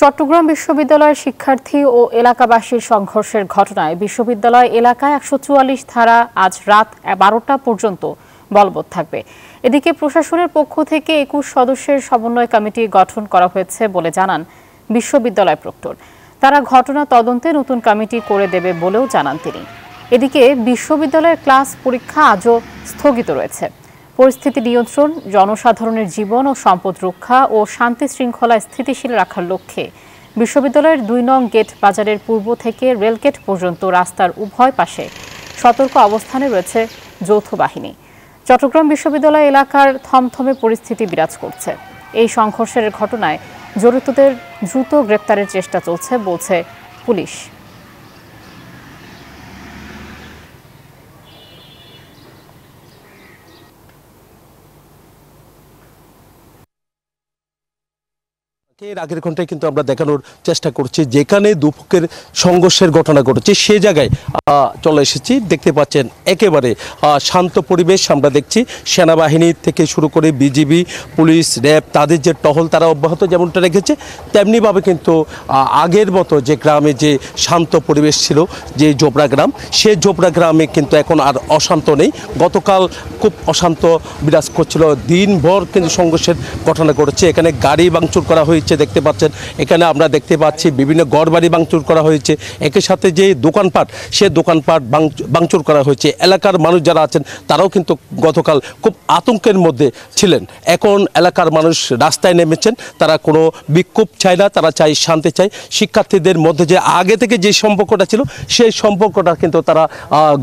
চট্টগ্রাম বিশ্ববিদ্যালয়ের শিক্ষার্থী ও এলাকাবাসীর সংঘর্ষের ঘটনায় বিশ্ববিদ্যালয় এলাকায় ১৪৪ ধারা আজ রাত ১২টা পর্যন্ত বলবৎ থাকবে। এদিকে প্রশাসনের পক্ষ থেকে ২১ সদস্যের সমন্বয় কমিটি গঠন করা হয়েছে বলে জানান বিশ্ববিদ্যালয় প্রক্টর। তারা ঘটনা তদন্তে নতুন কমিটি করে দেবে বলেও জানান তিনি। এদিকে বিশ্ববিদ্যালয়ের ক্লাস পরীক্ষা আজও স্থগিত রয়েছে। পরিস্থিতি নিয়ন্ত্রণ, জনসাধারণের জীবন ও সম্পদ রক্ষা ও শান্তি শৃঙ্খলা স্থিতিশীল রাখার লক্ষ্যে বিশ্ববিদ্যালয়ের ২ নং গেট বাজারের পূর্ব থেকে রেলগেট পর্যন্ত রাস্তার উভয় পাশে সতর্ক অবস্থানে রয়েছে যৌথ বাহিনী। চট্টগ্রাম বিশ্ববিদ্যালয় এলাকার থমথমে পরিস্থিতি বিরাজ করছে। এই সংঘর্ষের ঘটনায় জড়িতদের দ্রুত গ্রেপ্তারের চেষ্টা চলছে বলছে পুলিশ। এর আগের ঘন্টায় কিন্তু আমরা দেখানোর চেষ্টা করছি যেখানে দুপক্ষের সংঘর্ষের ঘটনা ঘটেছে সে জায়গায় চলে এসেছি। দেখতে পাচ্ছেন একেবারে শান্ত পরিবেশ। আমরা দেখছি সেনাবাহিনী থেকে শুরু করে বিজিবি, পুলিশ, র্যাব তাদের যে টহল তারা অব্যাহত যেমনটা রেখেছে, তেমনিভাবে কিন্তু আগের মতো যে গ্রামে যে শান্ত পরিবেশ ছিল, যে জোবরা গ্রাম, সে জোবরা গ্রামে কিন্তু এখন আর অশান্ত নেই। গতকাল খুব অশান্ত বিরাজ করছিল, দিনভর কিন্তু সংঘর্ষের ঘটনা ঘটেছে। এখানে গাড়ি ভাঙচুর করা হয়েছে দেখতে পাচ্ছেন। এখানে আমরা দেখতে পাচ্ছি বিভিন্ন ঘরবাড়ি ভাঙচুর করা হয়েছে। একই সাথে যে দোকানপাট, সে দোকানপাট ভাঙচুর করা হয়েছে। এলাকার মানুষ যারা আছেন তারাও কিন্তু গতকাল খুব আতঙ্কের মধ্যে ছিলেন। এখন এলাকার মানুষ রাস্তায় নেমেছেন। তারা কোনো বিক্ষোভ চায় না, তারা চায় শান্তি চায়। শিক্ষার্থীদের মধ্যে যে আগে থেকে যে সম্পর্কটা ছিল সেই সম্পর্কটা কিন্তু তারা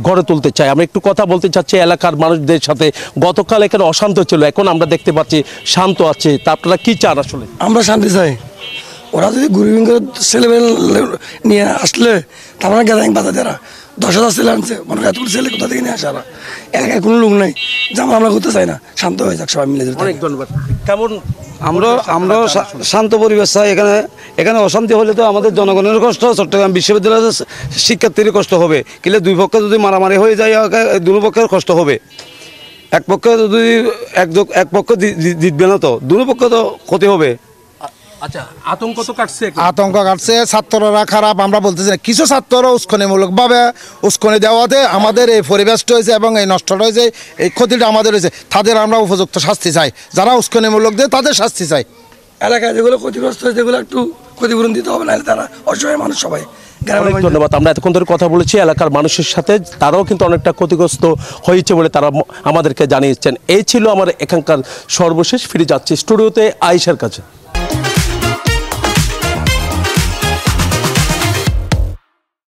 গড়ে তুলতে চায়। আমরা একটু কথা বলতে চাচ্ছি এলাকার মানুষদের সাথে। গতকাল এখানে অশান্ত ছিল, এখন আমরা দেখতে পাচ্ছি শান্ত আছে। তা আপনারা কি চান আসলে? আমরা শান্তি চাই। ওরা যদি গ্রুপিং করে ছেলেমেয়ে নিয়ে আসলে তারপরে গ্যাদারিং বাধা দেরা ১০,০০০ ছেলে আনছে, মনে হয় এতগুলো ছেলে কোথা থেকে নিয়ে আসে? এলাকায় কোনো লোক নেই, যেমন আমরা করতে চাই না, শান্ত হয়ে যাক সবাই মিলে। অনেক ধন্যবাদ। কেমন আমরা শান্ত পরিবেশ চাই। এখানে অশান্তি হলে তো আমাদের জনগণের কষ্ট, চট্টগ্রাম বিশ্ববিদ্যালয়ের শিক্ষার্থীর কষ্ট হবে। কিন্তু দুই পক্ষে যদি মারামারি হয়ে যায় দুই পক্ষের কষ্ট হবে। এক পক্ষে যদি এক পক্ষ জিতবে না, তো দুই পক্ষ তো ক্ষতি হবে। আচ্ছা, আতঙ্ক কাটছে, ছাত্ররা খারাপ আমরা বলতেছি না। কিছু ছাত্ররা উস্কানিমূলকভাবে উস্কানি দেওয়াতে আমাদের এই পরিবেশটা হয়েছে এবং এই নষ্টটা হয়েছে, এই ক্ষতিটা আমাদের হয়েছে। তাদের আমরা উপযুক্ত শাস্তি চাই, যারা উস্কানিমূলক দেয় তাদের শাস্তি চাই। এলাকায় যেগুলো ক্ষতিগ্রস্ত হয়েছে সেগুলো একটু ক্ষতিপূরণ দিতে হবে, নাহলে তারা অসহায় মানুষ সবাই। ধন্যবাদ। আমরা এতক্ষণ ধরে কথা বলেছি এলাকার মানুষের সাথে, তারাও কিন্তু অনেকটা ক্ষতিগ্রস্ত হয়েছে বলে তারা আমাদেরকে জানিয়েছেন। এই ছিল আমার এখানকার সর্বশেষ। ফিরে যাচ্ছি স্টুডিওতে আয়েশার কাছে।